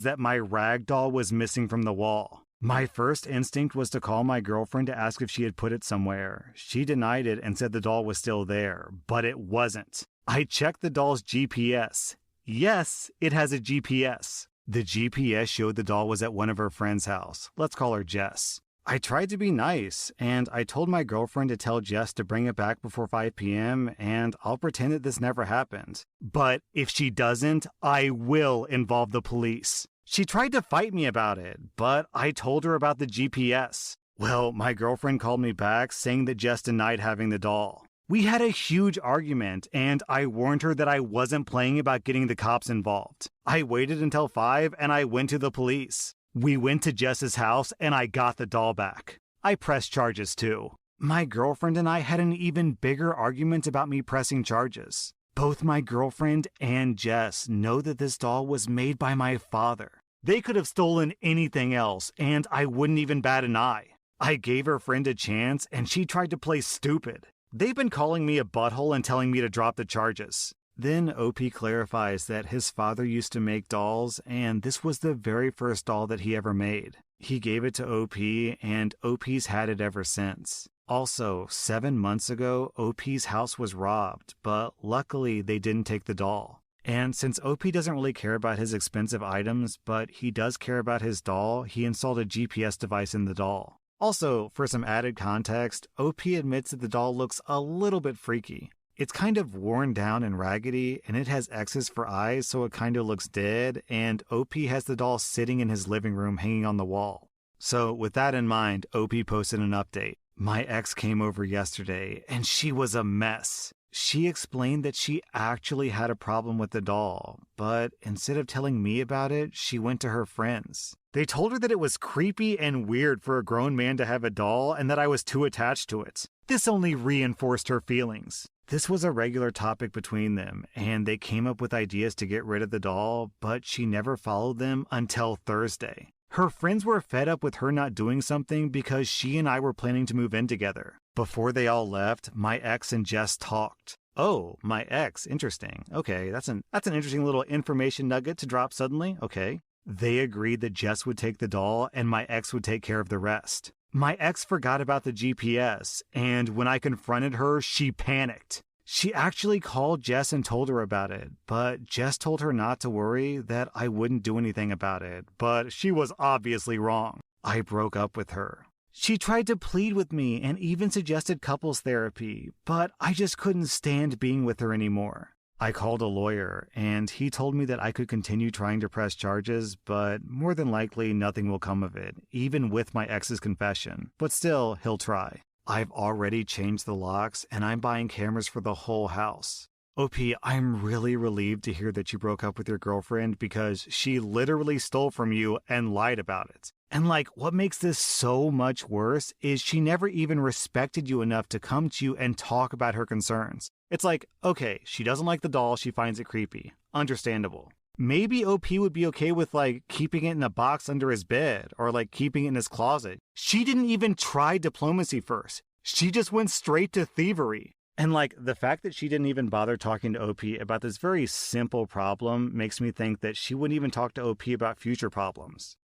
that my rag doll was missing from the wall. My first instinct was to call my girlfriend to ask if she had put it somewhere. She denied it and said the doll was still there, but it wasn't. I checked the doll's GPS. Yes, it has a GPS. The GPS showed the doll was at one of her friend's house. Let's call her Jess. I tried to be nice, and I told my girlfriend to tell Jess to bring it back before 5 p.m., and I'll pretend that this never happened. But if she doesn't, I will involve the police. She tried to fight me about it, but I told her about the GPS. Well, my girlfriend called me back saying that Jess denied having the doll. We had a huge argument, and I warned her that I wasn't playing about getting the cops involved. I waited until 5 and I went to the police. We went to Jess's house and I got the doll back. I pressed charges too. My girlfriend and I had an even bigger argument about me pressing charges. Both my girlfriend and Jess know that this doll was made by my father. They could have stolen anything else, and I wouldn't even bat an eye. I gave her friend a chance, and she tried to play stupid. They've been calling me a butthole and telling me to drop the charges. Then OP clarifies that his father used to make dolls, and this was the very first doll that he ever made. He gave it to OP, and OP's had it ever since. Also, 7 months ago, OP's house was robbed, but luckily they didn't take the doll. And since OP doesn't really care about his expensive items, but he does care about his doll, he installed a GPS device in the doll. Also, for some added context, OP admits that the doll looks a little bit freaky. It's kind of worn down and raggedy, and it has X's for eyes, so it kind of looks dead, and OP has the doll sitting in his living room hanging on the wall. So with that in mind, OP posted an update. My ex came over yesterday, and she was a mess. She explained that she actually had a problem with the doll, but instead of telling me about it, she went to her friends. They told her that it was creepy and weird for a grown man to have a doll and that I was too attached to it. This only reinforced her feelings. This was a regular topic between them, and they came up with ideas to get rid of the doll, but she never followed them until Thursday. Her friends were fed up with her not doing something because she and I were planning to move in together. Before they all left, my ex and Jess talked. Oh, my ex, interesting. Okay, that's an interesting little information nugget to drop suddenly. Okay. They agreed that Jess would take the doll and my ex would take care of the rest. My ex forgot about the GPS, and when I confronted her, she panicked. She actually called Jess and told her about it, but Jess told her not to worry, that I wouldn't do anything about it, but she was obviously wrong. I broke up with her. She tried to plead with me and even suggested couples therapy, but I just couldn't stand being with her anymore. I called a lawyer, and he told me that I could continue trying to press charges, but more than likely nothing will come of it, even with my ex's confession. But still, he'll try. I've already changed the locks, and I'm buying cameras for the whole house. OP, I'm really relieved to hear that you broke up with your girlfriend because she literally stole from you and lied about it. And what makes this so much worse is she never even respected you enough to come to you and talk about her concerns. It's okay, she doesn't like the doll, she finds it creepy. Understandable. Maybe OP would be okay with keeping it in a box under his bed or keeping it in his closet. She didn't even try diplomacy first. She just went straight to thievery. And the fact that she didn't even bother talking to OP about this very simple problem makes me think that she wouldn't even talk to OP about future problems.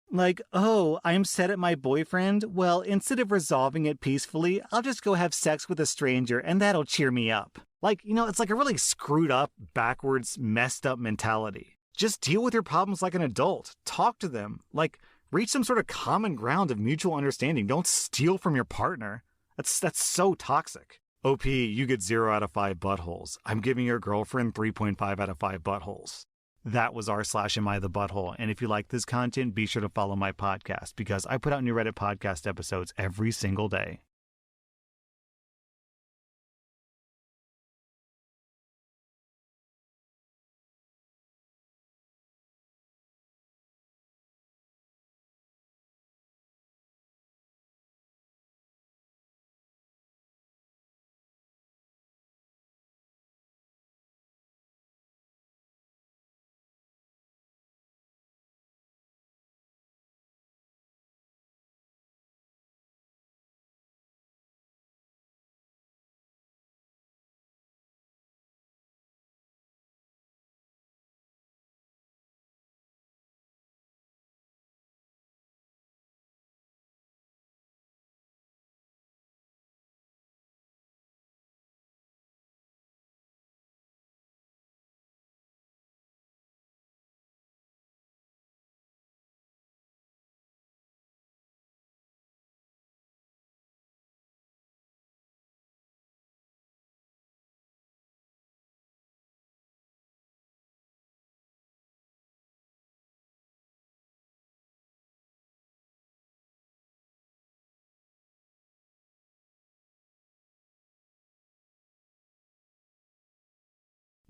Oh, I'm sad at my boyfriend? Well, instead of resolving it peacefully, I'll just go have sex with a stranger and that'll cheer me up. It's a really screwed up, backwards, messed up mentality. Just deal with your problems like an adult. Talk to them. Reach some sort of common ground of mutual understanding. Don't steal from your partner. That's so toxic. OP, you get 0 out of 5 buttholes. I'm giving your girlfriend 3.5 out of 5 buttholes. That was r/Am I the Butthole. And if you like this content, be sure to follow my podcast because I put out new Reddit podcast episodes every single day.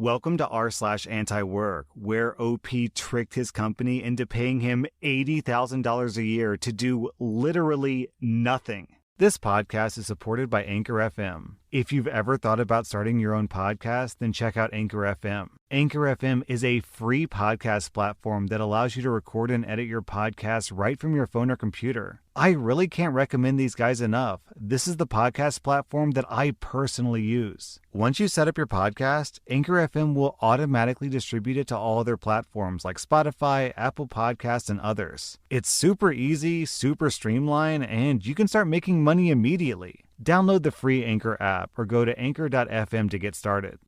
Welcome to r/anti-work, where OP tricked his company into paying him $80,000 a year to do literally nothing. This podcast is supported by Anchor FM. If you've ever thought about starting your own podcast, then check out Anchor FM. Anchor FM is a free podcast platform that allows you to record and edit your podcast right from your phone or computer. I really can't recommend these guys enough. This is the podcast platform that I personally use. Once you set up your podcast, Anchor FM will automatically distribute it to all other platforms like Spotify, Apple Podcasts, and others. It's super easy, super streamlined, and you can start making money immediately. Download the free Anchor app or go to anchor.fm to get started.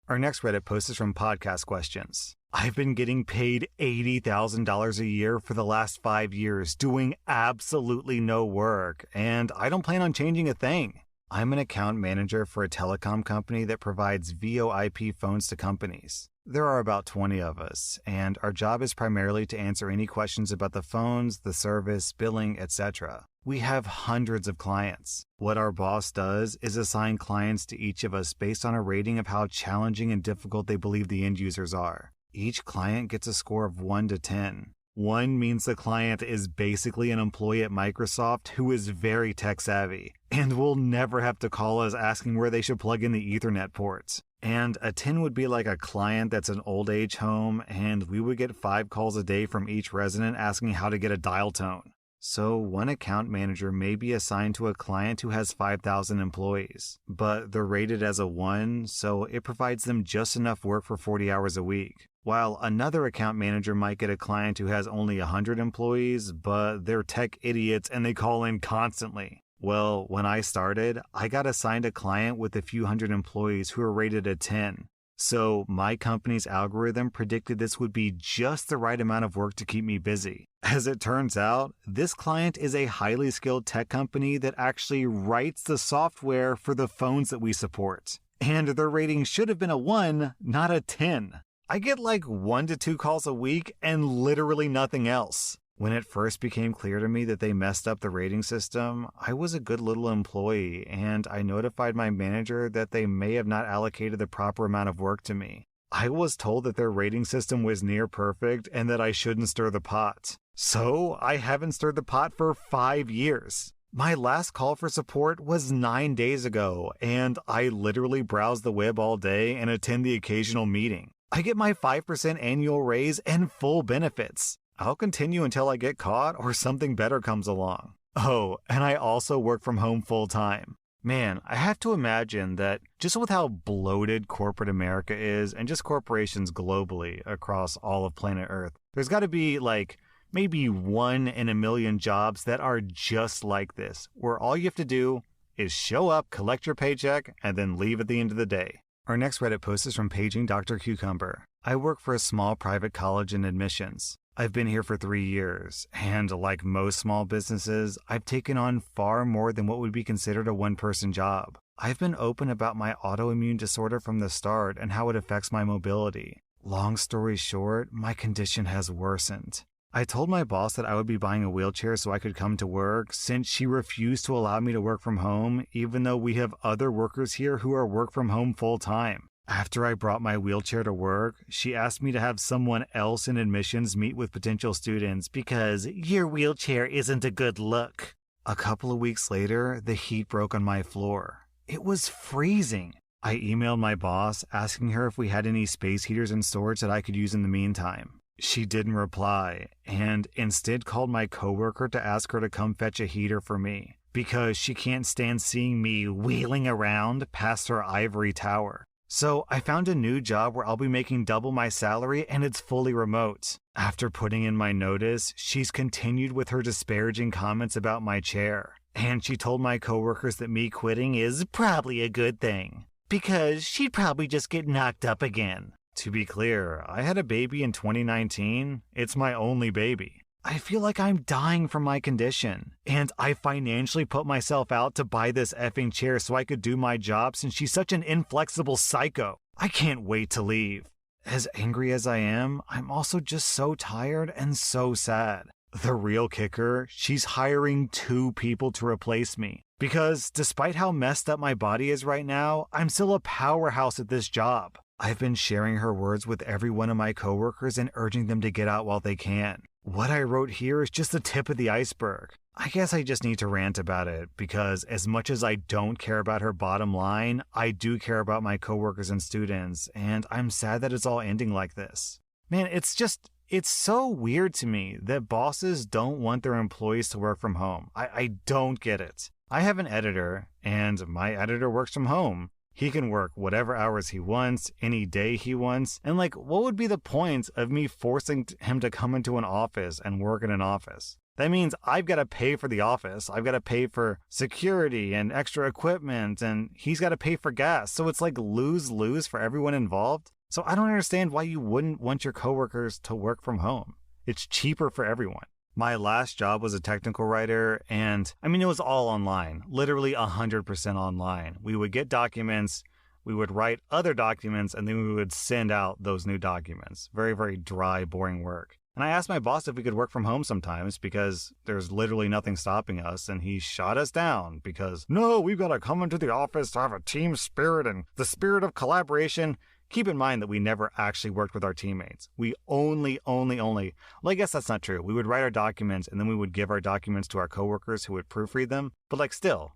Our next Reddit post is from Podcast Questions. I've been getting paid $80,000 a year for the last 5 years doing absolutely no work, and I don't plan on changing a thing. I'm an account manager for a telecom company that provides VoIP phones to companies. There are about 20 of us, and our job is primarily to answer any questions about the phones, the service, billing, etc. We have hundreds of clients. What our boss does is assign clients to each of us based on a rating of how challenging and difficult they believe the end users are. Each client gets a score of 1 to 10. 1 means the client is basically an employee at Microsoft who is very tech savvy and will never have to call us asking where they should plug in the Ethernet ports. And a 10 would be like a client that's an old age home, and we would get 5 calls a day from each resident asking how to get a dial tone. So one account manager may be assigned to a client who has 5,000 employees, but they're rated as a 1, so it provides them just enough work for 40 hours a week. While another account manager might get a client who has only 100 employees, but they're tech idiots and they call in constantly. Well, when I started, I got assigned a client with a few hundred employees who were rated a 10. So my company's algorithm predicted this would be just the right amount of work to keep me busy. As it turns out, this client is a highly skilled tech company that actually writes the software for the phones that we support. And their rating should have been a 1, not a 10. I get like 1 to 2 calls a week and literally nothing else. When it first became clear to me that they messed up the rating system, I was a good little employee, and I notified my manager that they may have not allocated the proper amount of work to me. I was told that their rating system was near perfect and that I shouldn't stir the pot. So I haven't stirred the pot for 5 years. My last call for support was 9 days ago, and I literally browse the web all day and attend the occasional meeting. I get my 5% annual raise and full benefits. I'll continue until I get caught or something better comes along. Oh, and I also work from home full time. Man, I have to imagine that just with how bloated corporate America is, and just corporations globally across all of planet Earth, there's got to be like maybe 1 in a million jobs that are just like this, where all you have to do is show up, collect your paycheck, and then leave at the end of the day. Our next Reddit post is from Paging Dr. Cucumber. I work for a small private college in admissions. I've been here for 3 years, and like most small businesses, I've taken on far more than what would be considered a one-person job. I've been open about my autoimmune disorder from the start and how it affects my mobility. Long story short, my condition has worsened. I told my boss that I would be buying a wheelchair so I could come to work, since she refused to allow me to work from home, even though we have other workers here who are work from home full-time. After I brought my wheelchair to work, she asked me to have someone else in admissions meet with potential students because your wheelchair isn't a good look. A couple of weeks later, the heat broke on my floor. It was freezing. I emailed my boss asking her if we had any space heaters in storage that I could use in the meantime. She didn't reply and instead called my coworker to ask her to come fetch a heater for me because she can't stand seeing me wheeling around past her ivory tower. So I found a new job where I'll be making double my salary and it's fully remote. After putting in my notice, she's continued with her disparaging comments about my chair. And she told my coworkers that me quitting is probably a good thing, because she'd probably just get knocked up again. To be clear, I had a baby in 2019. It's my only baby. I feel like I'm dying from my condition, and I financially put myself out to buy this effing chair so I could do my job since she's such an inflexible psycho. I can't wait to leave. As angry as I am, I'm also just so tired and so sad. The real kicker, she's hiring 2 people to replace me. Because despite how messed up my body is right now, I'm still a powerhouse at this job. I've been sharing her words with every one of my coworkers and urging them to get out while they can. What I wrote here is just the tip of the iceberg. I guess I just need to rant about it because as much as I don't care about her bottom line, I do care about my coworkers and students, and I'm sad that it's all ending like this. Man, it's so weird to me that bosses don't want their employees to work from home. I don't get it. I have an editor, and my editor works from home. He can work whatever hours he wants, any day he wants, and what would be the point of me forcing him to come into an office and work in an office? That means I've got to pay for the office, I've got to pay for security and extra equipment, and he's got to pay for gas. So it's lose-lose for everyone involved. So I don't understand why you wouldn't want your coworkers to work from home. It's cheaper for everyone. My last job was a technical writer, and it was all online, literally 100% online. We would get documents, we would write other documents, and then we would send out those new documents. Very, very dry, boring work. And I asked my boss if we could work from home sometimes because there's literally nothing stopping us, and he shot us down because, no, we've got to come into the office to have a team spirit and the spirit of collaboration. Keep in mind that we never actually worked with our teammates. We only, well, I guess that's not true. We would write our documents and then we would give our documents to our coworkers who would proofread them. But still,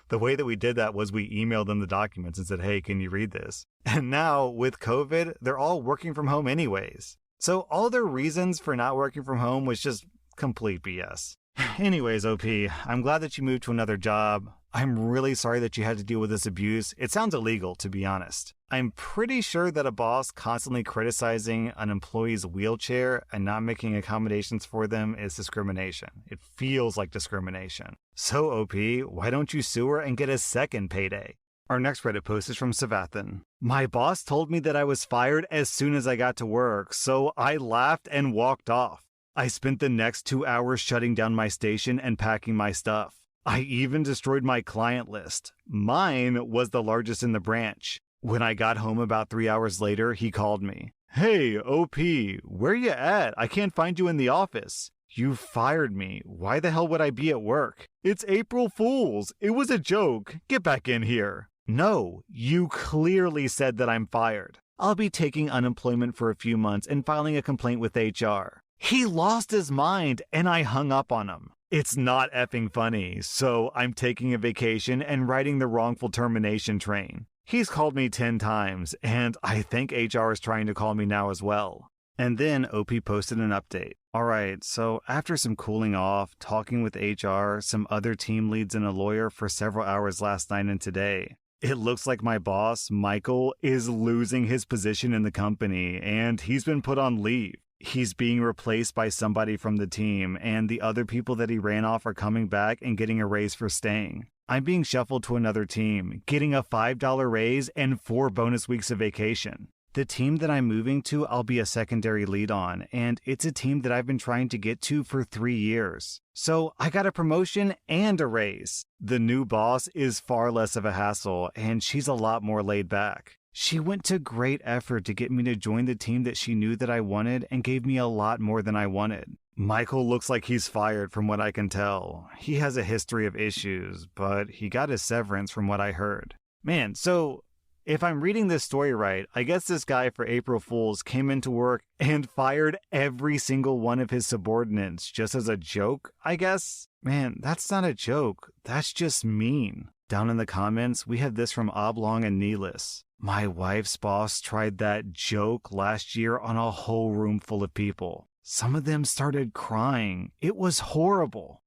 the way that we did that was we emailed them the documents and said, hey, can you read this? And now with COVID, they're all working from home anyways. So all their reasons for not working from home was just complete BS. Anyways, OP, I'm glad that you moved to another job. I'm really sorry that you had to deal with this abuse. It sounds illegal, to be honest. I'm pretty sure that a boss constantly criticizing an employee's wheelchair and not making accommodations for them is discrimination. It feels like discrimination. So, OP, why don't you sue her and get a second payday? Our next Reddit post is from Savathan. My boss told me that I was fired as soon as I got to work, so I laughed and walked off. I spent the next 2 hours shutting down my station and packing my stuff. I even destroyed my client list. Mine was the largest in the branch. When I got home about 3 hours later, he called me. Hey, OP, where you at? I can't find you in the office. You fired me. Why the hell would I be at work? It's April Fool's. It was a joke. Get back in here. No, you clearly said that I'm fired. I'll be taking unemployment for a few months and filing a complaint with HR. He lost his mind and I hung up on him. It's not effing funny, so I'm taking a vacation and riding the wrongful termination train. He's called me 10 times, and I think HR is trying to call me now as well. And then OP posted an update. Alright, so after some cooling off, talking with HR, some other team leads and a lawyer for several hours last night and today, it looks like my boss, Michael, is losing his position in the company, and he's been put on leave. He's being replaced by somebody from the team, and the other people that he ran off are coming back and getting a raise for staying. I'm being shuffled to another team, getting a $5 raise and 4 bonus weeks of vacation. The team that I'm moving to, I'll be a secondary lead on, and it's a team that I've been trying to get to for 3 years. So I got a promotion and a raise. The new boss is far less of a hassle, and she's a lot more laid back. She went to great effort to get me to join the team that she knew that I wanted and gave me a lot more than I wanted. Michael looks like he's fired from what I can tell. He has a history of issues, but he got his severance from what I heard. Man, so if I'm reading this story right, I guess this guy for April Fool's came into work and fired every single one of his subordinates just as a joke, I guess? Man, that's not a joke. That's just mean. Down in the comments, we have this from Oblong and Neelis. My wife's boss tried that joke last year on a whole room full of people. Some of them started crying. It was horrible.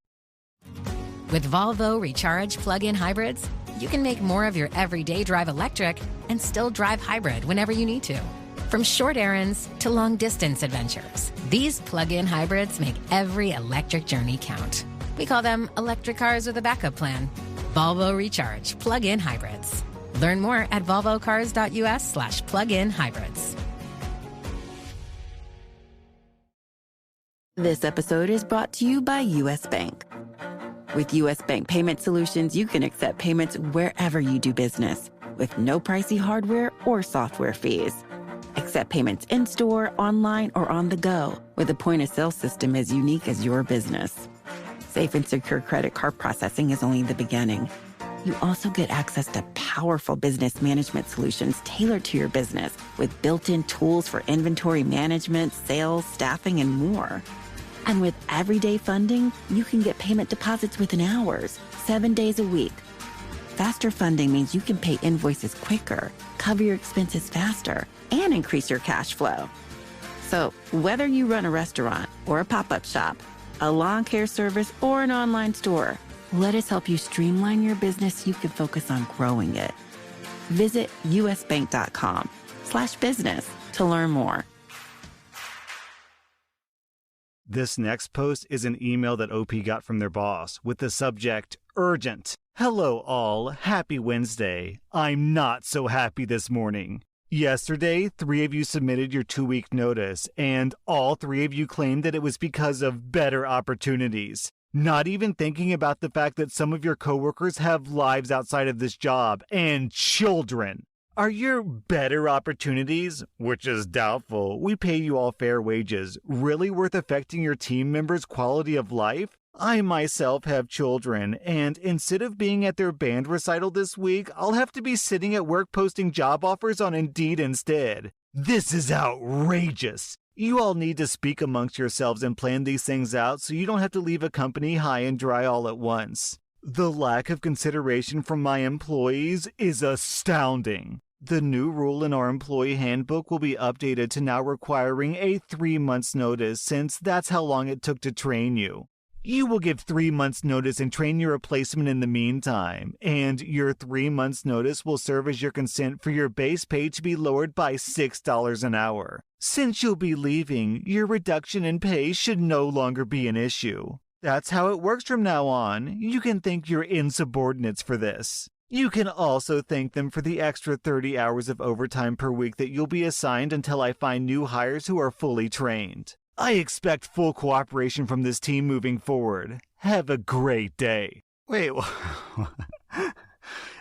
With Volvo Recharge plug-in hybrids, you can make more of your everyday drive electric and still drive hybrid whenever you need to. From short errands to long-distance adventures, these plug-in hybrids make every electric journey count. We call them electric cars with a backup plan. Volvo Recharge plug-in hybrids. Learn more at volvocars.us/plug-in hybrids. This episode is brought to you by U.S. Bank. With U.S. Bank Payment Solutions, you can accept payments wherever you do business with no pricey hardware or software fees. Accept payments in-store, online, or on the go with a point-of-sale system as unique as your business. Safe and secure credit card processing is only the beginning. You also get access to powerful business management solutions tailored to your business with built-in tools for inventory management, sales, staffing, and more. And with everyday funding, you can get payment deposits within hours, 7 days a week. Faster funding means you can pay invoices quicker, cover your expenses faster, and increase your cash flow. So whether you run a restaurant or a pop-up shop, a lawn care service or an online store, let us help you streamline your business so you can focus on growing it. Visit usbank.com/business to learn more. This next post is an email that OP got from their boss with the subject, Urgent. Hello all, happy Wednesday. I'm not so happy this morning. Yesterday, 3 of you submitted your 2-week notice, and all 3 of you claimed that it was because of better opportunities. Not even thinking about the fact that some of your coworkers have lives outside of this job and children. Are your better opportunities, which is doubtful, we pay you all fair wages, really worth affecting your team members' quality of life? I myself have children, and instead of being at their band recital this week, I'll have to be sitting at work posting job offers on Indeed instead. This is outrageous. You all need to speak amongst yourselves and plan these things out so you don't have to leave a company high and dry all at once. The lack of consideration from my employees is astounding. The new rule in our employee handbook will be updated to now requiring a 3 months notice, since that's how long it took to train you. You will give 3 months notice and train your replacement in the meantime, and your 3 months notice will serve as your consent for your base pay to be lowered by $6 an hour. Since you'll be leaving, your reduction in pay should no longer be an issue. That's how it works from now on. You can thank your insubordinates for this. You can also thank them for the extra 30 hours of overtime per week that you'll be assigned until I find new hires who are fully trained. I expect full cooperation from this team moving forward. Have a great day. Wait,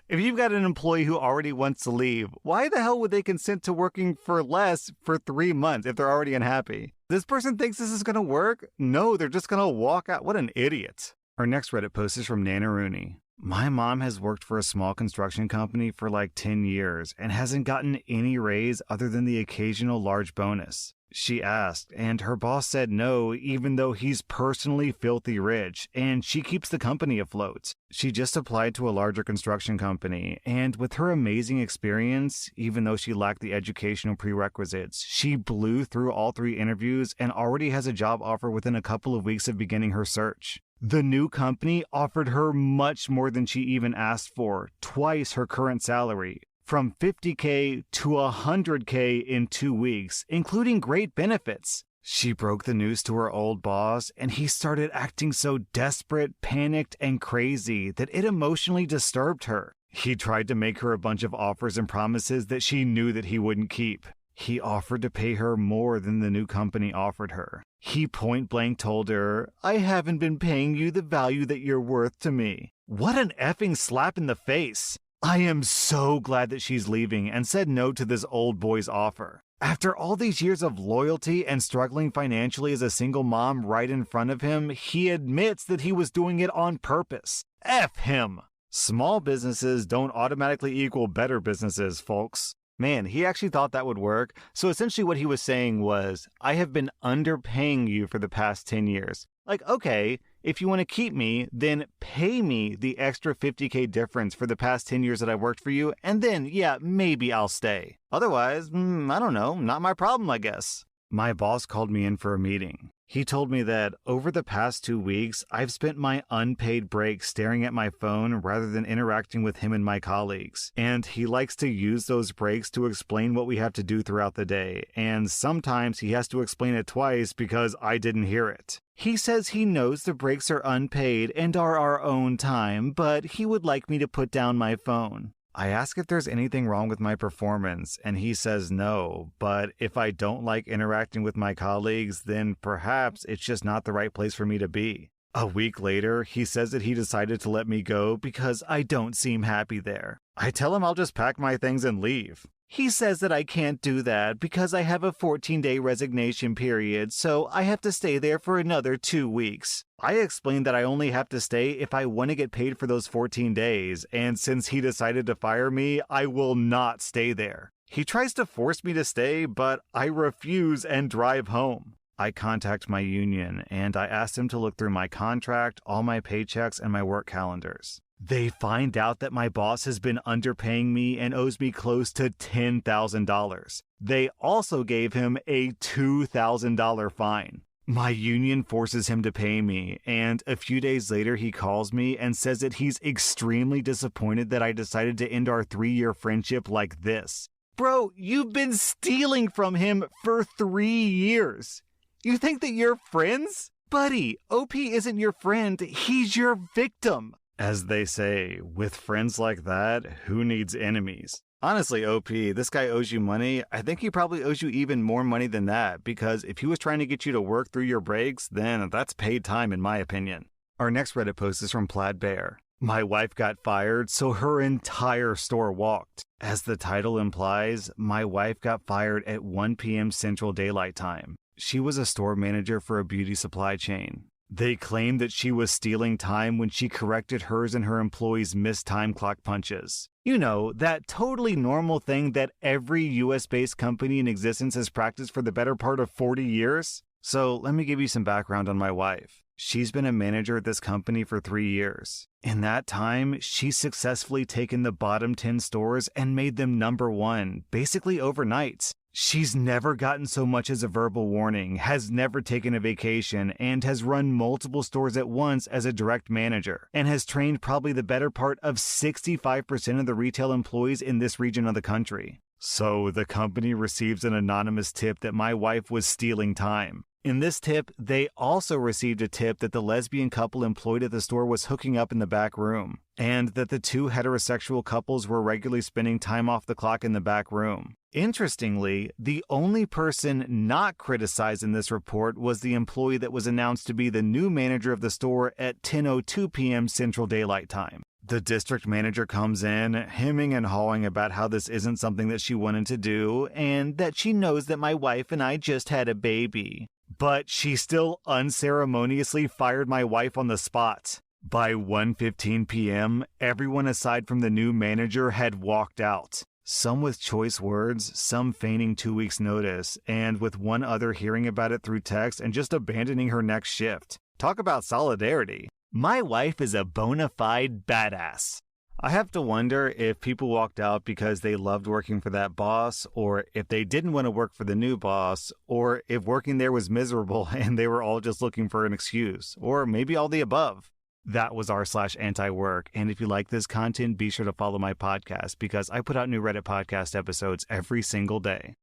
if you've got an employee who already wants to leave, why the hell would they consent to working for less for 3 months if they're already unhappy? This person thinks this is going to work? No, they're just going to walk out. What an idiot. Our next Reddit post is from Nana Rooney. My mom has worked for a small construction company for like 10 years and hasn't gotten any raise other than the occasional large bonus. She asked, and her boss said no, even though he's personally filthy rich, and she keeps the company afloat. She just applied to a larger construction company, and with her amazing experience, even though she lacked the educational prerequisites, she blew through all 3 interviews and already has a job offer within a couple of weeks of beginning her search. The new company offered her much more than she even asked for, twice her current salary. From $50K to $100K in 2 weeks, including great benefits. She broke the news to her old boss, and he started acting so desperate, panicked, and crazy that it emotionally disturbed her. He tried to make her a bunch of offers and promises that she knew that he wouldn't keep. He offered to pay her more than the new company offered her. He point-blank told her, "I haven't been paying you the value that you're worth to me." What an effing slap in the face. I am so glad that she's leaving and said no to this old boy's offer. After all these years of loyalty and struggling financially as a single mom right in front of him, he admits that he was doing it on purpose. F him. Small businesses don't automatically equal better businesses, folks. Man, he actually thought that would work. So essentially what he was saying was, I have been underpaying you for the past 10 years. Like, okay, if you want to keep me, then pay me the extra $50K difference for the past 10 years that I worked for you, and then, yeah, maybe I'll stay. Otherwise, I don't know, not my problem, I guess. My boss called me in for a meeting. He told me that over the past 2 weeks, I've spent my unpaid break staring at my phone rather than interacting with him and my colleagues. And he likes to use those breaks to explain what we have to do throughout the day. And sometimes he has to explain it twice because I didn't hear it. He says he knows the breaks are unpaid and are our own time, but he would like me to put down my phone. I ask if there's anything wrong with my performance, and he says no, but if I don't like interacting with my colleagues, then perhaps it's just not the right place for me to be. A week later, he says that he decided to let me go because I don't seem happy there. I tell him I'll just pack my things and leave. He says that I can't do that because I have a 14-day resignation period, so I have to stay there for another 2 weeks. I explained that I only have to stay if I want to get paid for those 14 days, and since he decided to fire me, I will not stay there. He tries to force me to stay, but I refuse and drive home. I contact my union, and I ask them to look through my contract, all my paychecks, and my work calendars. They find out that my boss has been underpaying me and owes me close to $10,000. They also gave him a $2,000 fine. My union forces him to pay me, and a few days later he calls me and says that he's extremely disappointed that I decided to end our 3-year friendship like this. Bro, you've been stealing from him for 3 years. You think that you're friends? Buddy, OP isn't your friend, he's your victim. As they say, with friends like that, who needs enemies? Honestly, OP, this guy owes you money. I think he probably owes you even more money than that, because if he was trying to get you to work through your breaks, then that's paid time in my opinion. Our next Reddit post is from Plaid Bear. My wife got fired, so her entire store walked. As the title implies, my wife got fired at 1 p.m. Central Daylight Time. She was a store manager for a beauty supply chain. They claimed that she was stealing time when she corrected hers and her employees' missed time clock punches. You know, that totally normal thing that every US-based company in existence has practiced for the better part of 40 years. So let me give you some background on my wife. She's been a manager at this company for 3 years. In that time, she's successfully taken the bottom 10 stores and made them number 1, basically overnight. She's never gotten so much as a verbal warning, has never taken a vacation, and has run multiple stores at once as a direct manager, and has trained probably the better part of 65% of the retail employees in this region of the country. So the company receives an anonymous tip that my wife was stealing time. In this tip, they also received a tip that the lesbian couple employed at the store was hooking up in the back room, and that the 2 heterosexual couples were regularly spending time off the clock in the back room. Interestingly, the only person not criticized in this report was the employee that was announced to be the new manager of the store at 10:02 p.m. Central Daylight Time. The district manager comes in, hemming and hawing about how this isn't something that she wanted to do, and that she knows that my wife and I just had a baby. But she still unceremoniously fired my wife on the spot. By 1:15 p.m., everyone aside from the new manager had walked out. Some with choice words, some feigning 2 weeks' notice, and with one other hearing about it through text and just abandoning her next shift. Talk about solidarity. My wife is a bona fide badass. I have to wonder if people walked out because they loved working for that boss, or if they didn't want to work for the new boss, or if working there was miserable and they were all just looking for an excuse, or maybe all the above. That was r/anti-work, and if you like this content, be sure to follow my podcast because I put out new Reddit podcast episodes every single day.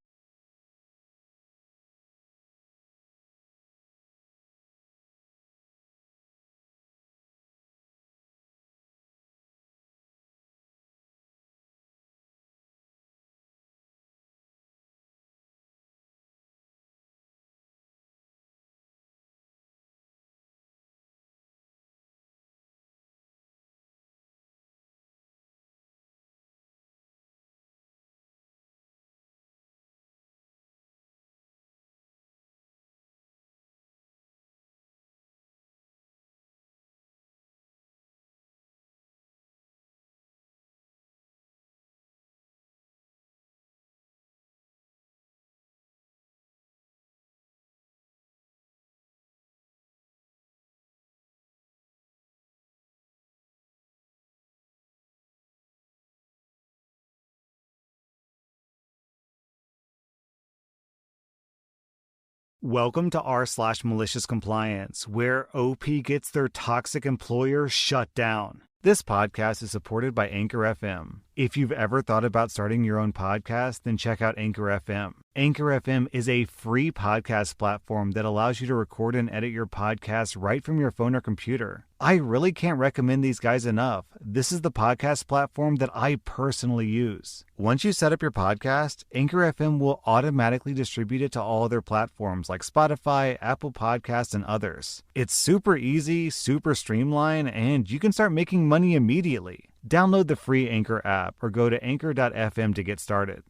Welcome to r/malicious compliance, where OP gets their toxic employer shut down. This podcast is supported by Anchor FM. If you've ever thought about starting your own podcast, then check out Anchor FM. Anchor FM is a free podcast platform that allows you to record and edit your podcast right from your phone or computer. I really can't recommend these guys enough. This is the podcast platform that I personally use. Once you set up your podcast, Anchor FM will automatically distribute it to all other platforms like Spotify, Apple Podcasts, and others. It's super easy, super streamlined, and you can start making money immediately. Download the free Anchor app or go to anchor.fm to get started.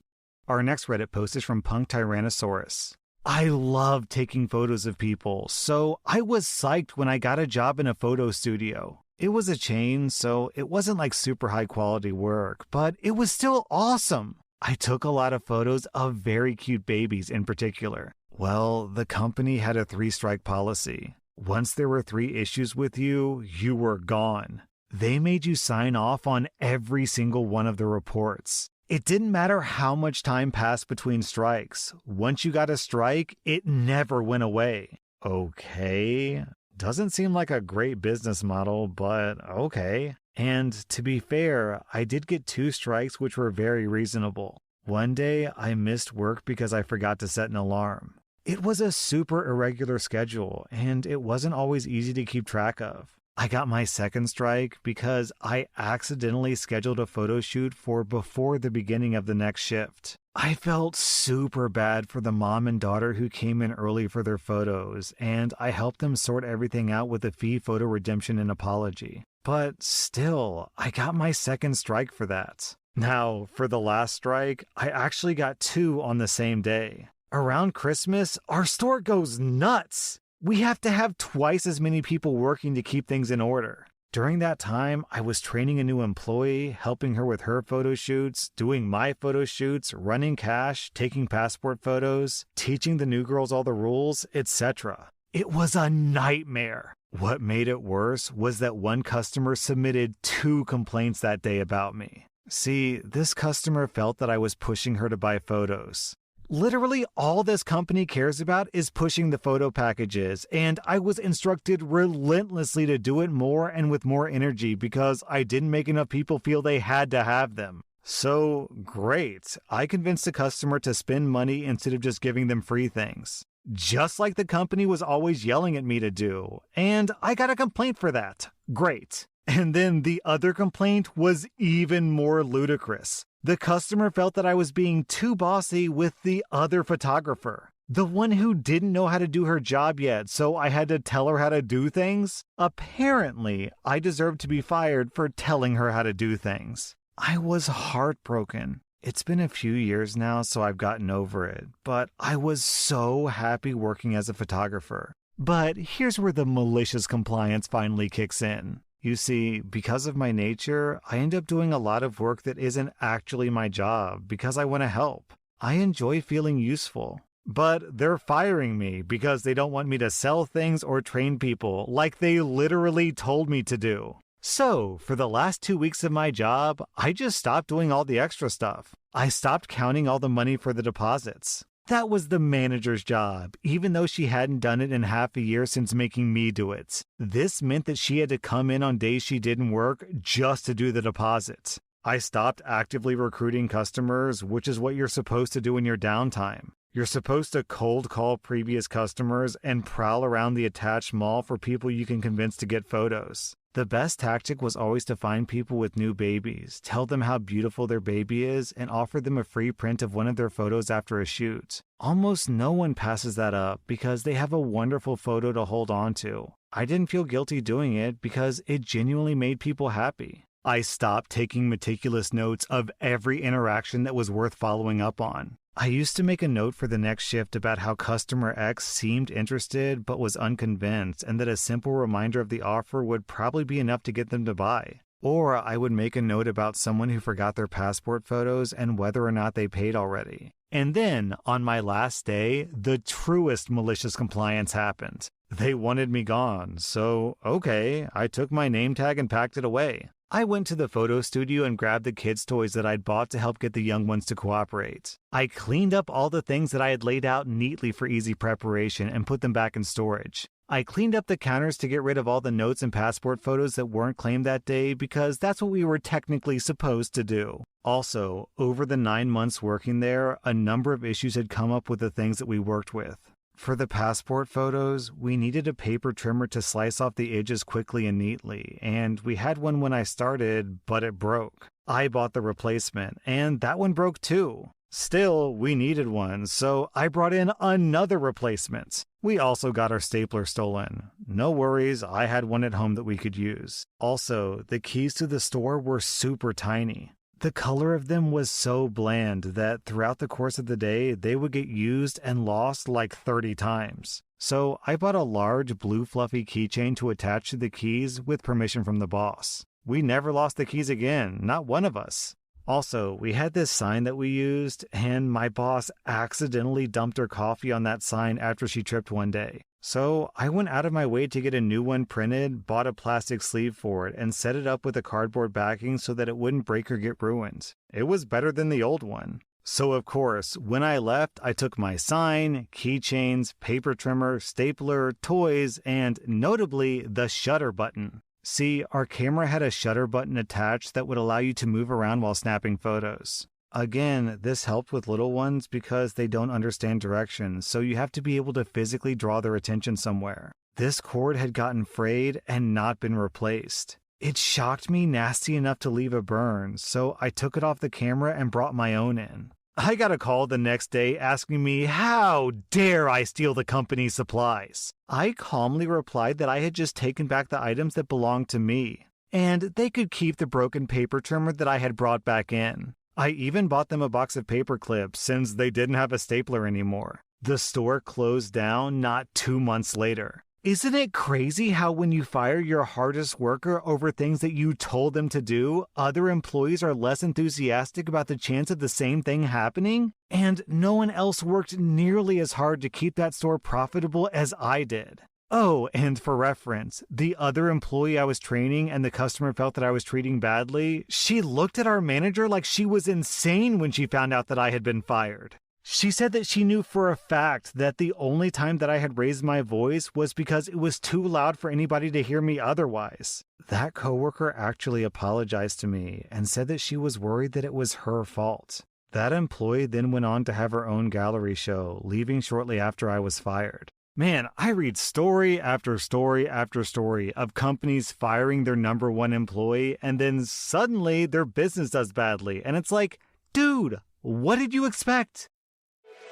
Our next Reddit post is from Punk Tyrannosaurus. I love taking photos of people, so I was psyched when I got a job in a photo studio. It was a chain, so it wasn't like super high quality work, but it was still awesome. I took a lot of photos of very cute babies in particular. Well, the company had a 3-strike policy. Once there were 3 issues with you, you were gone. They made you sign off on every single one of the reports. It didn't matter how much time passed between strikes. Once you got a strike, it never went away. Okay. Doesn't seem like a great business model, but okay. And to be fair, I did get 2 strikes which were very reasonable. One day, I missed work because I forgot to set an alarm. It was a super irregular schedule, and it wasn't always easy to keep track of. I got my second strike because I accidentally scheduled a photo shoot for before the beginning of the next shift. I felt super bad for the mom and daughter who came in early for their photos, and I helped them sort everything out with a fee photo redemption and apology. But still, I got my second strike for that. Now, for the last strike, I actually got 2 on the same day. Around Christmas, our store goes nuts. We have to have twice as many people working to keep things in order. During that time, I was training a new employee, helping her with her photo shoots, doing my photo shoots, running cash, taking passport photos, teaching the new girls all the rules, etc. It was a nightmare. What made it worse was that one customer submitted 2 complaints that day about me. See, this customer felt that I was pushing her to buy photos. Literally all this company cares about is pushing the photo packages, and I was instructed relentlessly to do it more and with more energy because I didn't make enough people feel they had to have them. So, great. I convinced the customer to spend money instead of just giving them free things. Just like the company was always yelling at me to do, and I got a complaint for that. Great. And then the other complaint was even more ludicrous. The customer felt that I was being too bossy with the other photographer, the one who didn't know how to do her job yet, so I had to tell her how to do things. Apparently, I deserved to be fired for telling her how to do things. I was heartbroken. It's been a few years now, so I've gotten over it, but I was so happy working as a photographer. But here's where the malicious compliance finally kicks in. You see, because of my nature, I end up doing a lot of work that isn't actually my job because I want to help. I enjoy feeling useful. But they're firing me because they don't want me to sell things or train people like they literally told me to do. So, for the last 2 weeks of my job, I just stopped doing all the extra stuff. I stopped counting all the money for the deposits. That was the manager's job, even though she hadn't done it in half a year since making me do it. This meant that she had to come in on days she didn't work just to do the deposits. I stopped actively recruiting customers, which is what you're supposed to do in your downtime. You're supposed to cold call previous customers and prowl around the attached mall for people you can convince to get photos. The best tactic was always to find people with new babies, tell them how beautiful their baby is, and offer them a free print of one of their photos after a shoot. Almost no one passes that up because they have a wonderful photo to hold on to. I didn't feel guilty doing it because it genuinely made people happy. I stopped taking meticulous notes of every interaction that was worth following up on. I used to make a note for the next shift about how customer X seemed interested but was unconvinced, and that a simple reminder of the offer would probably be enough to get them to buy. Or I would make a note about someone who forgot their passport photos and whether or not they paid already. And then, on my last day, the truest malicious compliance happened. They wanted me gone, so okay, I took my name tag and packed it away. I went to the photo studio and grabbed the kids' toys that I'd bought to help get the young ones to cooperate. I cleaned up all the things that I had laid out neatly for easy preparation and put them back in storage. I cleaned up the counters to get rid of all the notes and passport photos that weren't claimed that day because that's what we were technically supposed to do. Also, over the 9 months working there, a number of issues had come up with the things that we worked with. For the passport photos, we needed a paper trimmer to slice off the edges quickly and neatly, and we had one when I started, but it broke. I bought the replacement, and that one broke too. Still, we needed one, so I brought in another replacement. We also got our stapler stolen. No worries, I had one at home that we could use. Also, the keys to the store were super tiny. The color of them was so bland that throughout the course of the day, they would get used and lost like 30 times. So I bought a large blue fluffy keychain to attach to the keys with permission from the boss. We never lost the keys again, not one of us. Also, we had this sign that we used, and my boss accidentally dumped her coffee on that sign after she tripped one day. So I went out of my way to get a new one printed, bought a plastic sleeve for it, and set it up with a cardboard backing so that it wouldn't break or get ruined. It was better than the old one. So of course, when I left, I took my sign, keychains, paper trimmer, stapler, toys, and notably, the shutter button. See, our camera had a shutter button attached that would allow you to move around while snapping photos. Again, this helped with little ones because they don't understand directions, so you have to be able to physically draw their attention somewhere. This cord had gotten frayed and not been replaced. It shocked me nasty enough to leave a burn, so I took it off the camera and brought my own in. I got a call the next day asking me how dare I steal the company's supplies. I calmly replied that I had just taken back the items that belonged to me, and they could keep the broken paper trimmer that I had brought back in. I even bought them a box of paper clips since they didn't have a stapler anymore. The store closed down not 2 months later. Isn't it crazy how when you fire your hardest worker over things that you told them to do, other employees are less enthusiastic about the chance of the same thing happening? And no one else worked nearly as hard to keep that store profitable as I did. Oh, and for reference, the other employee I was training and the customer felt that I was treating badly, she looked at our manager like she was insane when she found out that I had been fired. She said that she knew for a fact that the only time that I had raised my voice was because it was too loud for anybody to hear me otherwise. That coworker actually apologized to me and said that she was worried that it was her fault. That employee then went on to have her own gallery show, leaving shortly after I was fired. Man, I read story after story after story of companies firing their number one employee and then suddenly their business does badly. And it's like, dude, what did you expect?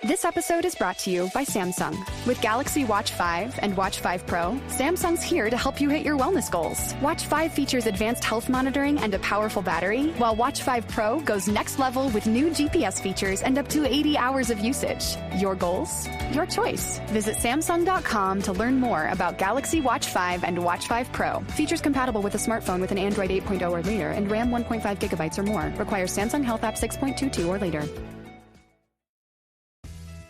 This episode is brought to you by Samsung. With Galaxy Watch 5 and Watch 5 Pro, Samsung's here to help you hit your wellness goals. Watch 5 features advanced health monitoring and a powerful battery, while Watch 5 Pro goes next level with new GPS features and up to 80 hours of usage. Your goals, your choice. Visit Samsung.com to learn more about Galaxy Watch 5 and Watch 5 Pro. Features compatible with a smartphone with an Android 8.0 or later and RAM 1.5 gigabytes or more. Requires Samsung Health App 6.22 or later.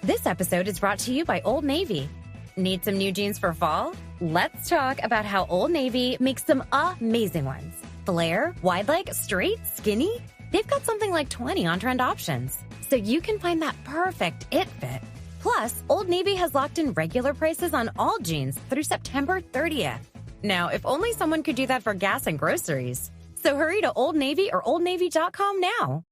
This episode is brought to you by Old Navy. Need some new jeans for fall? Let's talk about how Old Navy makes some amazing ones. Flare, wide leg, straight, skinny. They've got something like 20 on-trend options, so you can find that perfect it fit. Plus, Old Navy has locked in regular prices on all jeans through September 30th. Now, if only someone could do that for gas and groceries. So hurry to Old Navy or OldNavy.com now.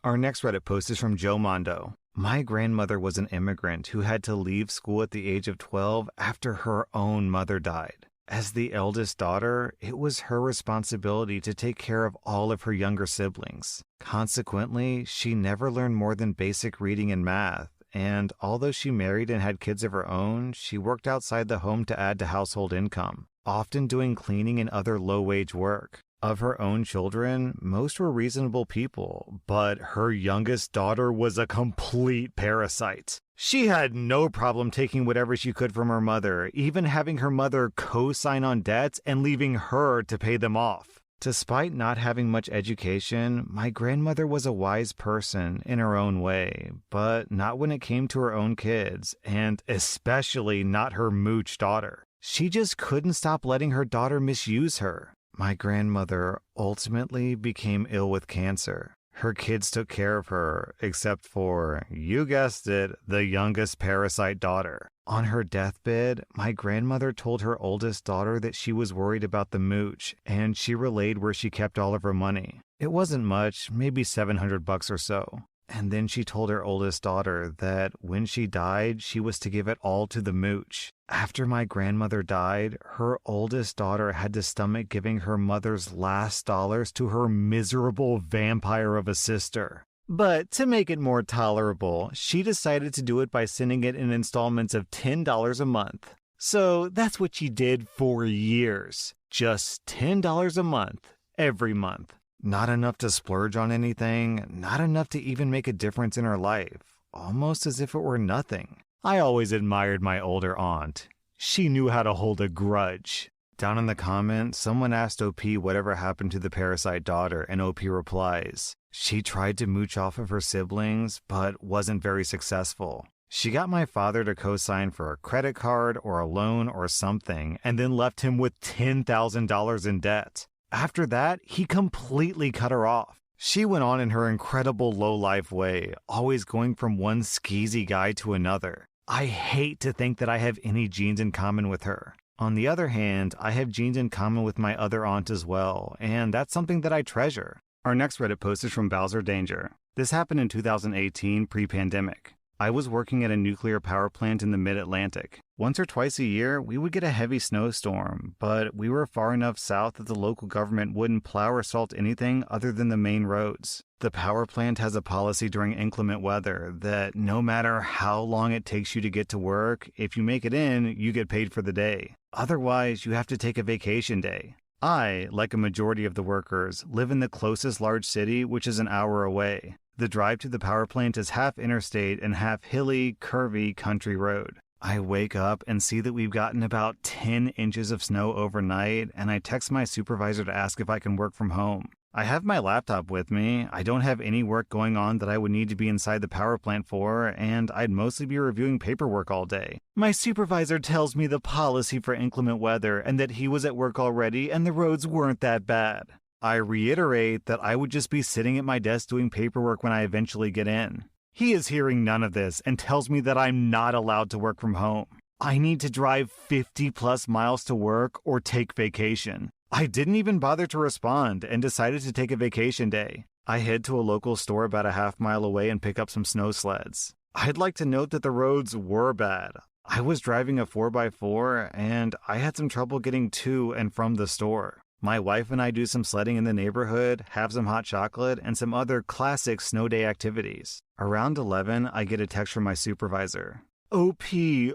Our next Reddit post is from Joe Mondo. My grandmother was an immigrant who had to leave school at the age of 12 after her own mother died. As the eldest daughter, it was her responsibility to take care of all of her younger siblings. Consequently, she never learned more than basic reading and math, and although she married and had kids of her own, she worked outside the home to add to household income, often doing cleaning and other low-wage work. Of her own children, most were reasonable people, but her youngest daughter was a complete parasite. She had no problem taking whatever she could from her mother, even having her mother co-sign on debts and leaving her to pay them off. Despite not having much education, my grandmother was a wise person in her own way, but not when it came to her own kids, and especially not her mooch daughter. She just couldn't stop letting her daughter misuse her. My grandmother ultimately became ill with cancer. Her kids took care of her, except for, you guessed it, the youngest parasite daughter. On her deathbed, my grandmother told her oldest daughter that she was worried about the mooch, and she relayed where she kept all of her money. It wasn't much, maybe $700 or so. And then she told her oldest daughter that when she died, she was to give it all to the mooch. After my grandmother died, her oldest daughter had to stomach giving her mother's last dollars to her miserable vampire of a sister. But to make it more tolerable, she decided to do it by sending it in installments of $10 a month. So that's what she did for years. Just $10 a month, every month. Not enough to splurge on anything, not enough to even make a difference in her life, almost as if it were nothing. I always admired my older aunt. She knew how to hold a grudge. Down in the comments, someone asked OP whatever happened to the parasite daughter, and OP replies, she tried to mooch off of her siblings, but wasn't very successful. She got my father to co-sign for a credit card or a loan or something, and then left him with $10,000 in debt. After that, he completely cut her off. She went on in her incredible low-life way, always going from one skeezy guy to another. I hate to think that I have any genes in common with her. On the other hand, I have genes in common with my other aunt as well, and that's something that I treasure. Our next Reddit post is from Bowser Danger. This happened in 2018, pre-pandemic. I was working at a nuclear power plant in the mid-Atlantic. Once or twice a year, we would get a heavy snowstorm, but we were far enough south that the local government wouldn't plow or salt anything other than the main roads. The power plant has a policy during inclement weather that no matter how long it takes you to get to work, if you make it in, you get paid for the day. Otherwise, you have to take a vacation day. I, like a majority of the workers, live in the closest large city, which is an hour away. The drive to the power plant is half interstate and half hilly, curvy country road. I wake up and see that we've gotten about 10 inches of snow overnight, and I text my supervisor to ask if I can work from home. I have my laptop with me, I don't have any work going on that I would need to be inside the power plant for, and I'd mostly be reviewing paperwork all day. My supervisor tells me the policy for inclement weather and that he was at work already and the roads weren't that bad. I reiterate that I would just be sitting at my desk doing paperwork when I eventually get in. He is hearing none of this and tells me that I'm not allowed to work from home. I need to drive 50 plus miles to work or take vacation. I didn't even bother to respond and decided to take a vacation day. I head to a local store about a half-mile away and pick up some snow sleds. I'd like to note that the roads were bad. I was driving a 4x4 and I had some trouble getting to and from the store. My wife and I do some sledding in the neighborhood, have some hot chocolate, and some other classic snow day activities. Around 11, I get a text from my supervisor. OP,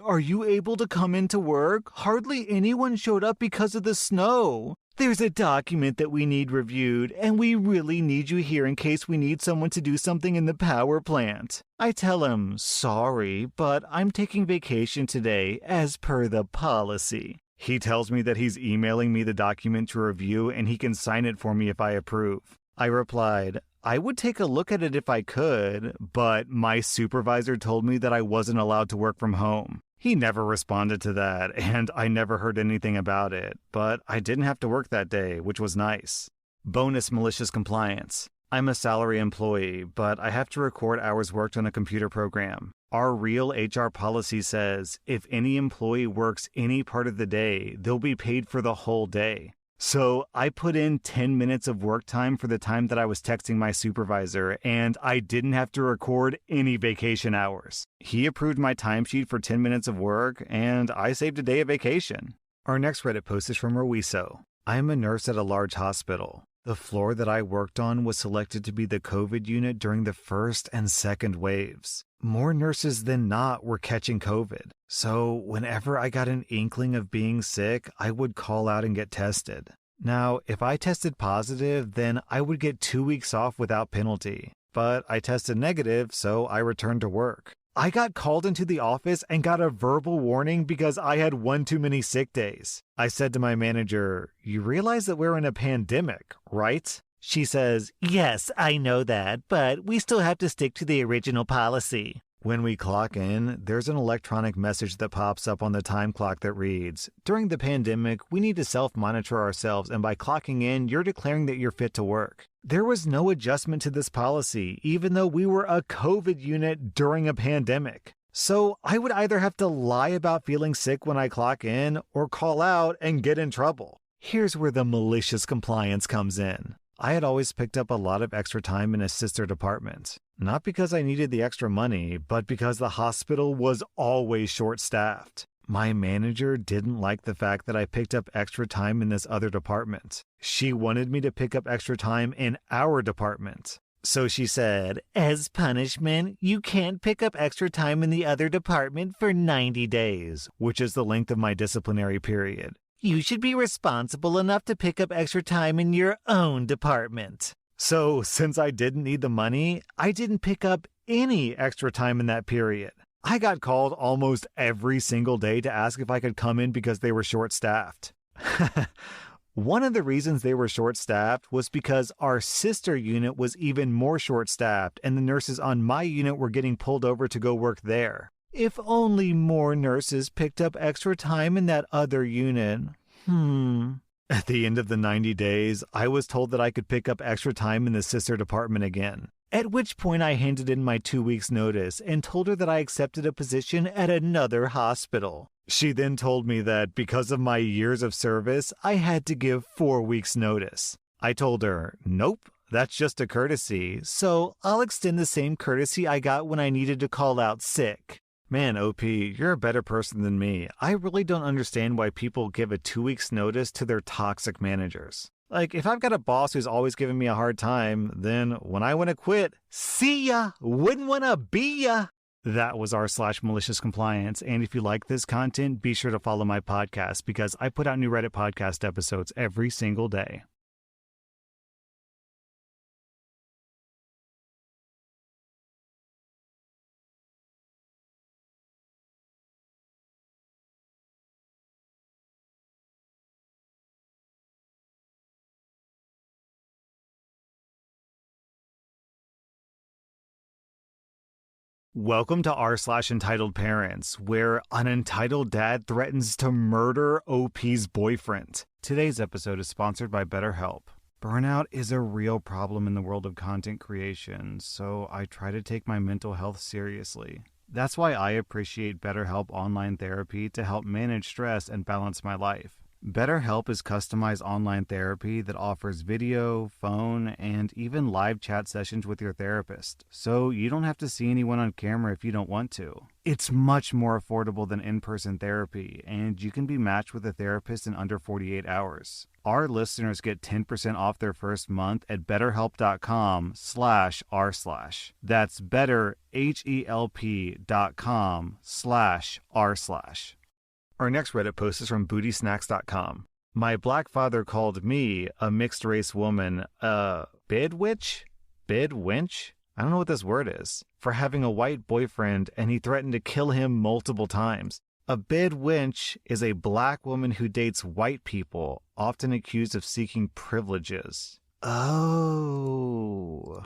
are you able to come into work? Hardly anyone showed up because of the snow. There's a document that we need reviewed, and we really need you here in case we need someone to do something in the power plant. I tell him, sorry, but I'm taking vacation today as per the policy. He tells me that he's emailing me the document to review and he can sign it for me if I approve. I replied, I would take a look at it if I could, but my supervisor told me that I wasn't allowed to work from home. He never responded to that, and I never heard anything about it, but I didn't have to work that day, which was nice. Bonus malicious compliance. I'm a salary employee, but I have to record hours worked on a computer program. Our real HR policy says if any employee works any part of the day, they'll be paid for the whole day. So I put in 10 minutes of work time for the time that I was texting my supervisor, and I didn't have to record any vacation hours. He approved my timesheet for 10 minutes of work, and I saved a day of vacation. Our next Reddit post is from Ruiso. I am a nurse at a large hospital. The floor that I worked on was selected to be the COVID unit during the first and second waves. More nurses than not were catching COVID. So whenever I got an inkling of being sick, I would call out and get tested. Now, if I tested positive, then I would get 2 weeks off without penalty. But I tested negative, so I returned to work. I got called into the office and got a verbal warning because I had one too many sick days. I said to my manager, "You realize that we're in a pandemic, right?" She says, "Yes, I know that, but we still have to stick to the original policy." When we clock in, there's an electronic message that pops up on the time clock that reads, "During the pandemic, we need to self-monitor ourselves, and by clocking in, you're declaring that you're fit to work." There was no adjustment to this policy, even though we were a COVID unit during a pandemic. So I would either have to lie about feeling sick when I clock in or call out and get in trouble. Here's where the malicious compliance comes in. I had always picked up a lot of extra time in a sister department. Not because I needed the extra money, but because the hospital was always short-staffed. My manager didn't like the fact that I picked up extra time in this other department. She wanted me to pick up extra time in our department. So she said, "As punishment, you can't pick up extra time in the other department for 90 days, which is the length of my disciplinary period. You should be responsible enough to pick up extra time in your own department. So, since I didn't need the money, I didn't pick up any extra time in that period. I got called almost every single day to ask if I could come in because they were short-staffed. One of the reasons they were short-staffed was because our sister unit was even more short-staffed and the nurses on my unit were getting pulled over to go work there. If only more nurses picked up extra time in that other unit. At the end of the 90 days, I was told that I could pick up extra time in the sister department again. At which point I handed in my 2 weeks' notice and told her that I accepted a position at another hospital. She then told me that because of my years of service, I had to give 4 weeks' notice. I told her, nope, that's just a courtesy, so I'll extend the same courtesy I got when I needed to call out sick. Man, OP, you're a better person than me. I really don't understand why people give a 2 weeks' notice to their toxic managers. Like, if I've got a boss who's always giving me a hard time, then when I want to quit, see ya, wouldn't want to be ya. That was r/malicious compliance, and if you like this content, be sure to follow my podcast because I put out new Reddit podcast episodes every single day. Welcome to r/entitled parents, where an entitled dad threatens to murder OP's boyfriend. Today's episode is sponsored by BetterHelp. Burnout is a real problem in the world of content creation, so I try to take my mental health seriously. That's why I appreciate BetterHelp online therapy to help manage stress and balance my life. BetterHelp is customized online therapy that offers video, phone, and even live chat sessions with your therapist, so you don't have to see anyone on camera if you don't want to. It's much more affordable than in-person therapy, and you can be matched with a therapist in under 48 hours. Our listeners get 10% off their first month at betterhelp.com/r/. That's betterhelp.com/r/. Our next Reddit post is from bootysnacks.com. My black father called me, a mixed-race woman, a bidwitch? Bidwinch? I don't know what this word is. For having a white boyfriend, and he threatened to kill him multiple times. A bidwinch is a black woman who dates white people, often accused of seeking privileges. Oh.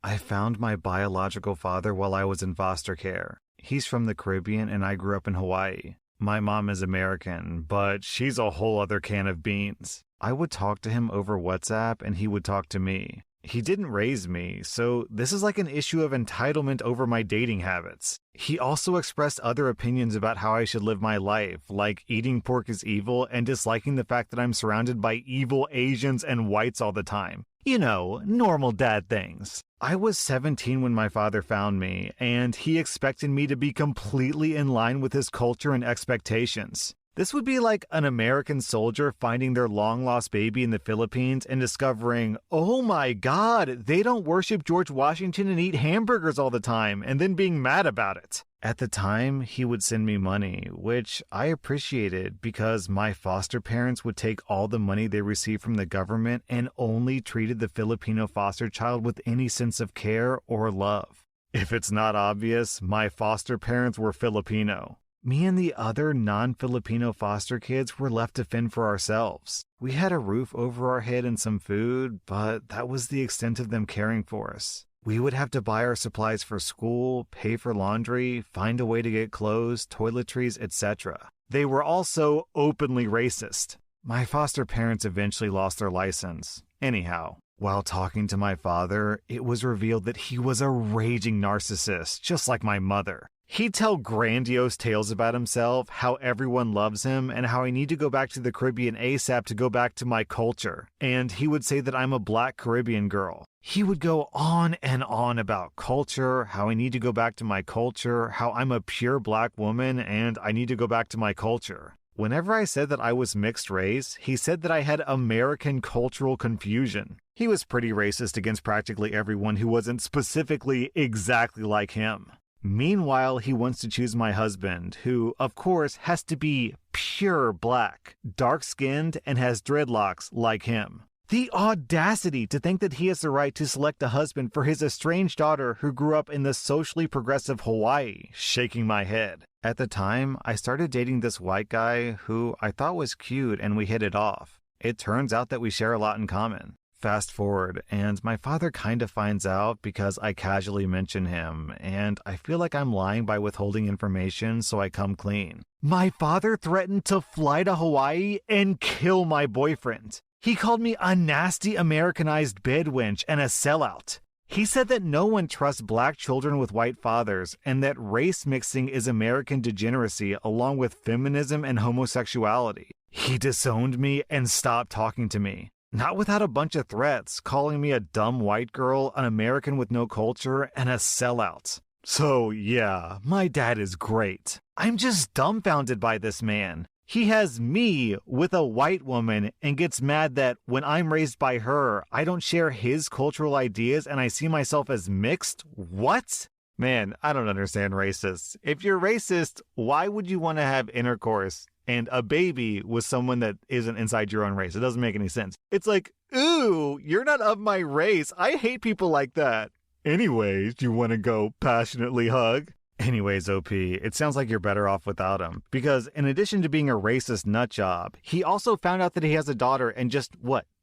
I found my biological father while I was in foster care. He's from the Caribbean, and I grew up in Hawaii. My mom is American, but she's a whole other can of beans. I would talk to him over WhatsApp and he would talk to me. He didn't raise me, so this is like an issue of entitlement over my dating habits. He also expressed other opinions about how I should live my life, like eating pork is evil and disliking the fact that I'm surrounded by evil Asians and whites all the time. You know, normal dad things. I was 17 when my father found me, and he expected me to be completely in line with his culture and expectations. This would be like an American soldier finding their long-lost baby in the Philippines and discovering, oh my God, they don't worship George Washington and eat hamburgers all the time, and then being mad about it. At the time, he would send me money, which I appreciated because my foster parents would take all the money they received from the government and only treated the Filipino foster child with any sense of care or love. If it's not obvious, my foster parents were Filipino. Me and the other non-Filipino foster kids were left to fend for ourselves. We had a roof over our head and some food, but that was the extent of them caring for us. We would have to buy our supplies for school, pay for laundry, find a way to get clothes, toiletries, etc. They were also openly racist. My foster parents eventually lost their license. Anyhow, while talking to my father, it was revealed that he was a raging narcissist, just like my mother. He'd tell grandiose tales about himself, how everyone loves him, and how I need to go back to the Caribbean ASAP to go back to my culture. And he would say that I'm a black Caribbean girl. He would go on and on about culture, how I need to go back to my culture, how I'm a pure black woman, and I need to go back to my culture. Whenever I said that I was mixed race, he said that I had American cultural confusion. He was pretty racist against practically everyone who wasn't specifically exactly like him. Meanwhile, he wants to choose my husband, who, of course, has to be pure black, dark-skinned, and has dreadlocks like him. The audacity to think that he has the right to select a husband for his estranged daughter who grew up in the socially progressive Hawaii, shaking my head. At the time, I started dating this white guy who I thought was cute and we hit it off. It turns out that we share a lot in common. Fast forward, and my father kind of finds out because I casually mention him, and I feel like I'm lying by withholding information, so I come clean. My father threatened to fly to Hawaii and kill my boyfriend. He called me a nasty Americanized bedwench and a sellout. He said that no one trusts black children with white fathers and that race mixing is American degeneracy along with feminism and homosexuality. He disowned me and stopped talking to me. Not without a bunch of threats, calling me a dumb white girl, an American with no culture, and a sellout. So yeah, my dad is great. I'm just dumbfounded by this man. He has me with a white woman and gets mad that when I'm raised by her, I don't share his cultural ideas and I see myself as mixed? What? Man, I don't understand racists. If you're racist, why would you want to have intercourse and a baby with someone that isn't inside your own race? It doesn't make any sense. It's like, ooh, you're not of my race. I hate people like that. Anyways, you want to go passionately hug? Anyways, OP, it sounds like you're better off without him. Because in addition to being a racist nutjob, he also found out that he has a daughter and just,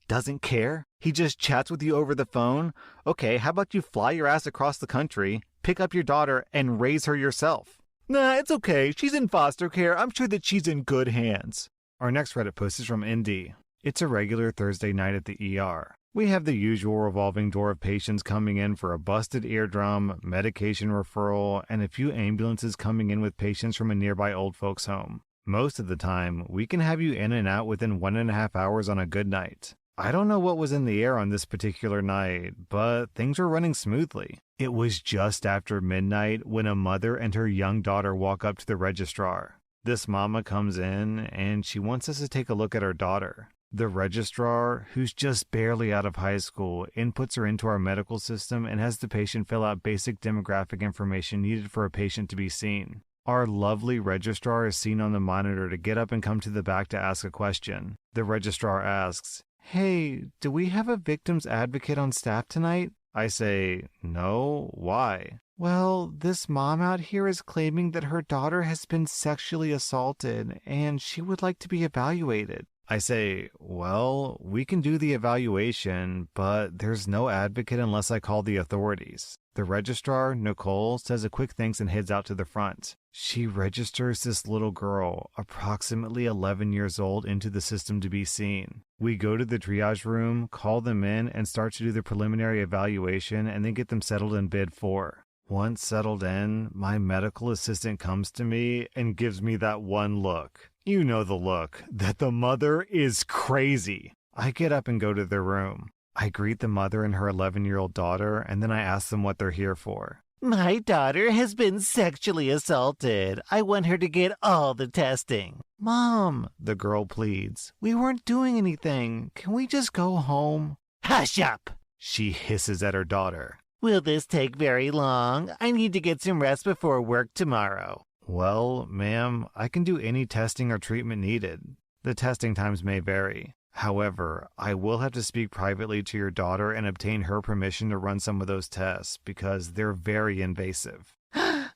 doesn't care? He just chats with you over the phone? Okay, how about you fly your ass across the country, pick up your daughter, and raise her yourself? Nah, it's okay. She's in foster care. I'm sure that she's in good hands. Our next Reddit post is from ND. It's a regular Thursday night at the ER. We have the usual revolving door of patients coming in for a busted eardrum, medication referral, and a few ambulances coming in with patients from a nearby old folks' home. Most of the time, we can have you in and out within 1.5 hours on a good night. I don't know what was in the air on this particular night, but things were running smoothly. It was just after midnight when a mother and her young daughter walk up to the registrar. This mama comes in and she wants us to take a look at her daughter. The registrar, who's just barely out of high school, inputs her into our medical system and has the patient fill out basic demographic information needed for a patient to be seen. Our lovely registrar is seen on the monitor to get up and come to the back to ask a question. The registrar asks, "Hey, do we have a victim's advocate on staff tonight?" I say, "No, why?" "Well, this mom out here is claiming that her daughter has been sexually assaulted and she would like to be evaluated." I say, "Well, we can do the evaluation, but there's no advocate unless I call the authorities." The registrar, Nicole, says a quick thanks and heads out to the front. She registers this little girl, approximately 11 years old, into the system to be seen. We go to the triage room, call them in, and start to do the preliminary evaluation and then get them settled in bid 4. Once settled in, my medical assistant comes to me and gives me that one look. You know the look, that the mother is crazy. I get up and go to their room. I greet the mother and her 11-year-old daughter, and then I ask them what they're here for. "My daughter has been sexually assaulted. I want her to get all the testing." "Mom," the girl pleads, "we weren't doing anything. Can we just go home?" "Hush up," she hisses at her daughter. "Will this take very long? I need to get some rest before work tomorrow." "Well, ma'am, I can do any testing or treatment needed. The testing times may vary. However, I will have to speak privately to your daughter and obtain her permission to run some of those tests because they're very invasive."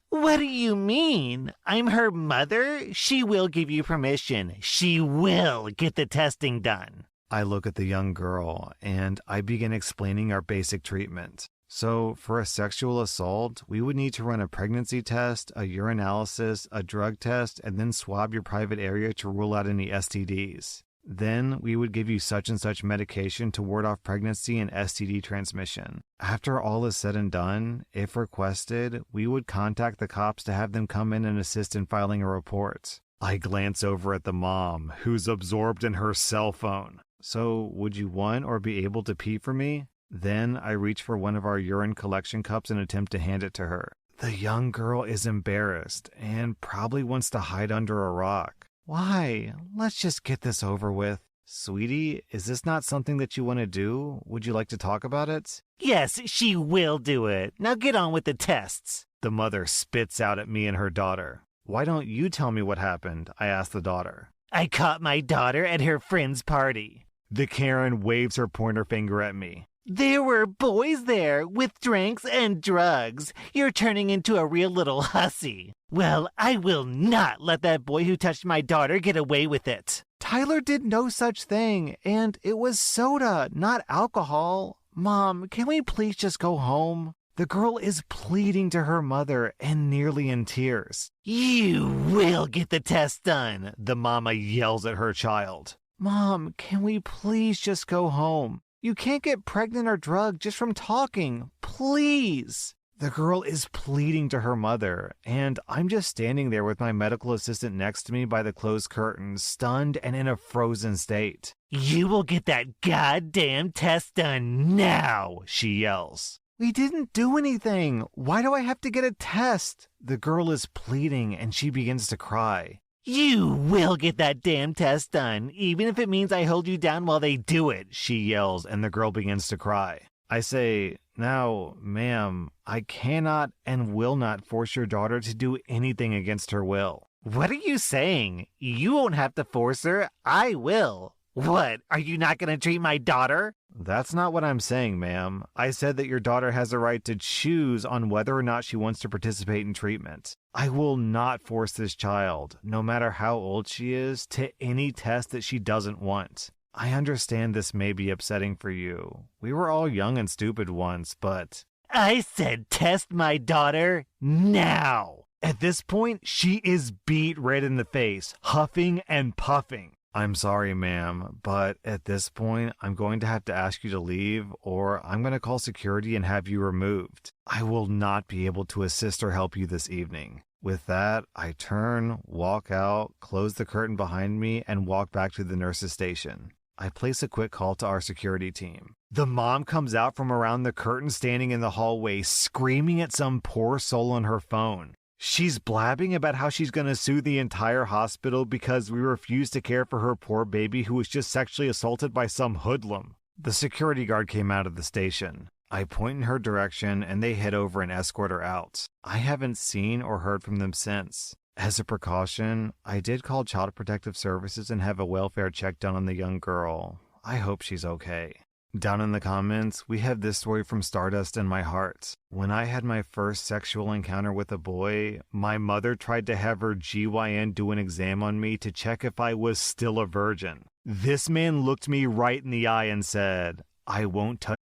"What do you mean? I'm her mother? She will give you permission. She will get the testing done." I look at the young girl and I begin explaining our basic treatment. So, for a sexual assault, we would need to run a pregnancy test, a urinalysis, a drug test, and then swab your private area to rule out any STDs. Then, we would give you such and such medication to ward off pregnancy and STD transmission. After all is said and done, if requested, we would contact the cops to have them come in and assist in filing a report. I glance over at the mom, who's absorbed in her cell phone. "So, would you want or be able to pee for me?" Then I reach for one of our urine collection cups and attempt to hand it to her. The young girl is embarrassed and probably wants to hide under a rock. "Why? Let's just get this over with." "Sweetie, is this not something that you want to do? Would you like to talk about it?" "Yes, she will do it. Now get on with the tests." The mother spits out at me and her daughter. Why don't you tell me what happened? I asked the daughter. I caught my daughter at her friend's party. The Karen waves her pointer finger at me. There were boys there with drinks and drugs. You're turning into a real little hussy. Well, I will not let that boy who touched my daughter get away with it. Tyler did no such thing, and it was soda, not alcohol. Mom, can we please just go home? The girl is pleading to her mother and nearly in tears. You will get the test done, the mama yells at her child. Mom, can we please just go home? You can't get pregnant or drugged just from talking. Please. The girl is pleading to her mother, and I'm just standing there with my medical assistant next to me by the closed curtains, stunned and in a frozen state. You will get that goddamn test done now, she yells. We didn't do anything. Why do I have to get a test? The girl is pleading, and she begins to cry. You will get that damn test done, even if it means I hold you down while they do it, she yells, and the girl begins to cry. I say, now, ma'am, I cannot and will not force your daughter to do anything against her will. What are you saying? You won't have to force her. I will. What, are you not going to treat my daughter? That's not what I'm saying, ma'am. I said that your daughter has a right to choose on whether or not she wants to participate in treatment. I will not force this child, no matter how old she is, to any test that she doesn't want. I understand this may be upsetting for you. We were all young and stupid once, but... I said test my daughter now! At this point, she is beat red in the face, huffing and puffing. I'm sorry, ma'am, but at this point, I'm going to have to ask you to leave, or I'm going to call security and have you removed. I will not be able to assist or help you this evening. With that, I turn, walk out, close the curtain behind me, and walk back to the nurse's station. I place a quick call to our security team. The mom comes out from around the curtain standing in the hallway, screaming at some poor soul on her phone. She's blabbing about how she's going to sue the entire hospital because we refused to care for her poor baby who was just sexually assaulted by some hoodlum. The security guard came out of the station. I point in her direction and they head over and escort her out. I haven't seen or heard from them since. As a precaution, I did call Child Protective Services and have a welfare check done on the young girl. I hope she's okay. Down in the comments, we have this story from Stardust in my heart. When I had my first sexual encounter with a boy, my mother tried to have her GYN do an exam on me to check if I was still a virgin. This man looked me right in the eye and said, I won't touch